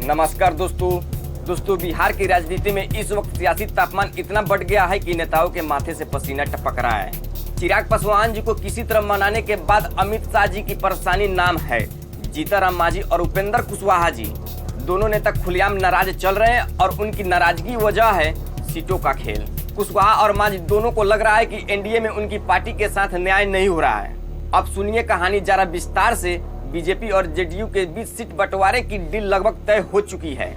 नमस्कार दोस्तों, बिहार की राजनीति में इस वक्त सियासी तापमान इतना बढ़ गया है कि नेताओं के माथे से पसीना टपक रहा है। चिराग पासवान जी को किसी तरह मनाने के बाद अमित शाह जी की परेशानी नाम है। जीतन मांझी और उपेंद्र कुशवाहा जी दोनों नेता खुलेआम नाराज चल रहे हैं और उनकी नाराजगी वजह है सीटों का खेल। कुशवाहा और मांझी दोनों को लग रहा है कि एनडीए में उनकी पार्टी के साथ न्याय नहीं हो रहा है। अब सुनिए कहानी जरा विस्तार से। बीजेपी और जेडीयू के बीच सीट बंटवारे की डील लगभग तय हो चुकी है,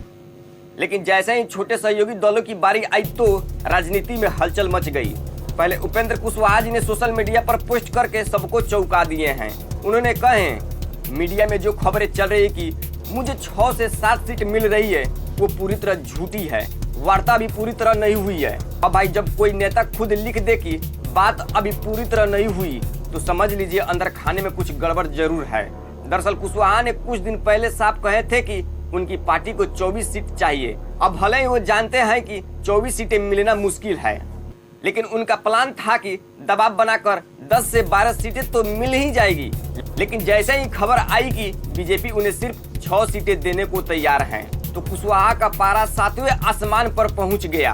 लेकिन जैसे ही छोटे सहयोगी दलों की बारी आई तो राजनीति में हलचल मच गई। पहले उपेंद्र कुशवाहा जी ने सोशल मीडिया पर पोस्ट करके सबको चौंका दिए हैं। उन्होंने कहे मीडिया में जो खबरें चल रही है कि मुझे 6 से 7 सीट मिल रही है वो पूरी तरह झूठी है, वार्ता भी पूरी तरह नहीं हुई है। अब भाई जब कोई नेता खुद लिख दे कि बात अभी पूरी तरह नहीं हुई तो समझ लीजिए अंदर खाने में कुछ गड़बड़ जरूर है। दरअसल कुशवाहा ने कुछ दिन पहले साफ कहे थे कि उनकी पार्टी को 24 सीट चाहिए। अब भले ही वो जानते हैं कि 24 सीटें मिलना मुश्किल है, लेकिन उनका प्लान था कि दबाव बनाकर 10 से 12 सीटें तो मिल ही जाएगी। लेकिन जैसे ही खबर आई कि बीजेपी उन्हें सिर्फ 6 सीटें देने को तैयार है तो कुशवाहा का पारा 7वें आसमान पर पहुंच गया।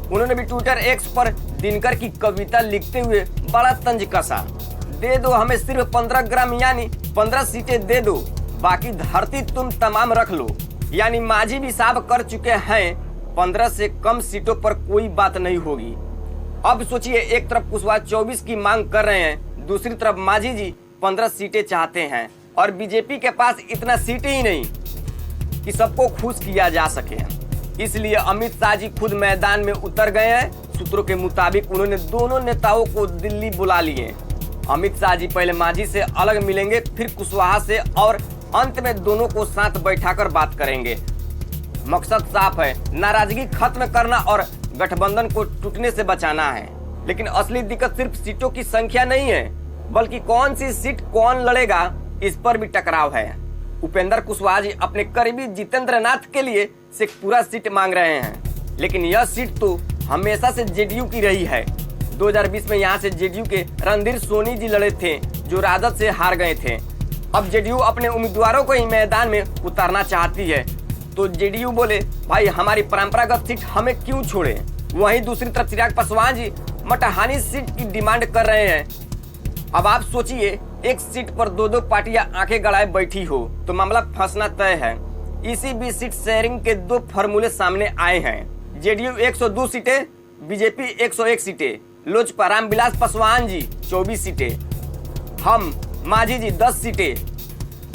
उन्होंने भी ट्विटर एक्स पर दिनकर की कविता लिखते हुए बड़ा तंज कसा, दे दो हमें सिर्फ 15 ग्राम यानी 15 सीटें दे दो, बाकी धरती तुम तमाम रख लो। यानी मांझी भी साफ कर चुके हैं 15 से कम सीटों पर कोई बात नहीं होगी। अब सोचिए, एक तरफ कुशवाहा 24 की मांग कर रहे हैं, दूसरी तरफ मांझी जी 15 सीटें चाहते हैं और बीजेपी के पास इतना सीटें ही नहीं कि सबको खुश किया जा सके। इसलिए अमित शाह जी खुद मैदान में उतर गए हैं। सूत्रों के मुताबिक उन्होंने दोनों नेताओं को दिल्ली बुला लिए। अमित शाह जी पहले मांझी से अलग मिलेंगे, फिर कुशवाहा से और अंत में दोनों को साथ बैठाकर बात करेंगे। मकसद साफ है, नाराजगी खत्म करना और गठबंधन को टूटने से बचाना है। लेकिन असली दिक्कत सिर्फ सीटों की संख्या नहीं है, बल्कि कौन सी सीट कौन लड़ेगा इस पर भी टकराव है। उपेंद्र कुशवाहा जी अपने करीबी जितेंद्र नाथ के लिए शेखपुरा सीट मांग रहे हैं, लेकिन यह सीट तो हमेशा से जेडीयू की रही है। 2020 में यहाँ से जेडीयू के रणधीर सोनी जी लड़े थे जो राजद से हार गए थे। अब जेडीयू अपने उम्मीदवारों को ही मैदान में उतारना चाहती है तो जेडीयू बोले भाई हमारी परंपरागत सीट हमें क्यों छोड़े। वहीं दूसरी तरफ चिराग पासवान जी मटहानी सीट की डिमांड कर रहे हैं। अब आप सोचिए, एक सीट पर दो पार्टियां आंखें गड़ाए बैठी हो तो मामला फंसना तय है। इसी बीच सीट शेयरिंग के 2 फॉर्मूले सामने आए हैं। जेडीयू 102 सीटें, बीजेपी 101 सीटें, लोजपा रामविलास पासवान जी 24 सीटें, हम मांझी जी 10 सीटें,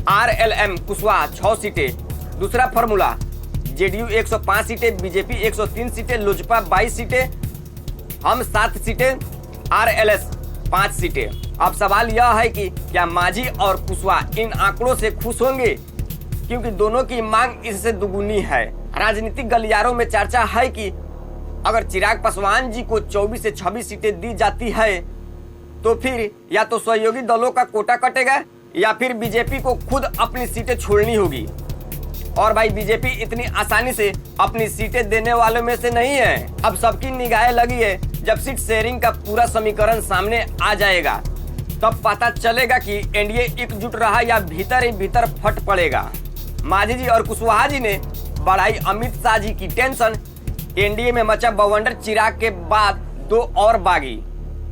आरएलएम कुशवाहा 6 सीटें। दूसरा फॉर्मूला जेडीयू 105 सीटें, बीजेपी 103 सीटें, लोजपा 22 सीटें, हम 7 सीटें, आरएलएस 5 सीटें। अब सवाल यह है कि क्या मांझी और कुशवाहा इन आंकड़ों से खुश होंगे, क्योंकि दोनों की मांग इससे दुगुनी है। राजनीतिक गलियारों में चर्चा है कि अगर चिराग पासवान जी को 24 से 26 सीटें दी जाती है तो फिर या तो सहयोगी दलों का कोटा कटेगा या फिर बीजेपी को खुद अपनी सीटें छोड़नी होगी। और भाई बीजेपी इतनी आसानी से अपनी सीटें देने वालों में से नहीं है। अब सबकी निगाहें लगी है, जब सीट शेयरिंग का पूरा समीकरण सामने आ जाएगा तब पता चलेगा कि एनडीए एकजुट रहा या भीतर ही भीतर फट पड़ेगा। मांझी जी और कुशवाहा जी ने बढ़ाई अमित शाह जी की टेंशन। एनडीए में मचा बवंडर, चिराग के बाद 2 और बागी।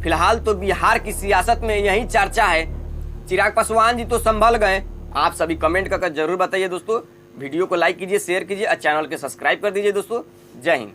फिलहाल तो बिहार की सियासत में यही चर्चा है। चिराग पासवान जी तो संभल गए। आप सभी कमेंट करके जरूर बताइए दोस्तों। वीडियो को लाइक कीजिए, शेयर कीजिए और चैनल को सब्सक्राइब कर दीजिए दोस्तों। जय हिंद।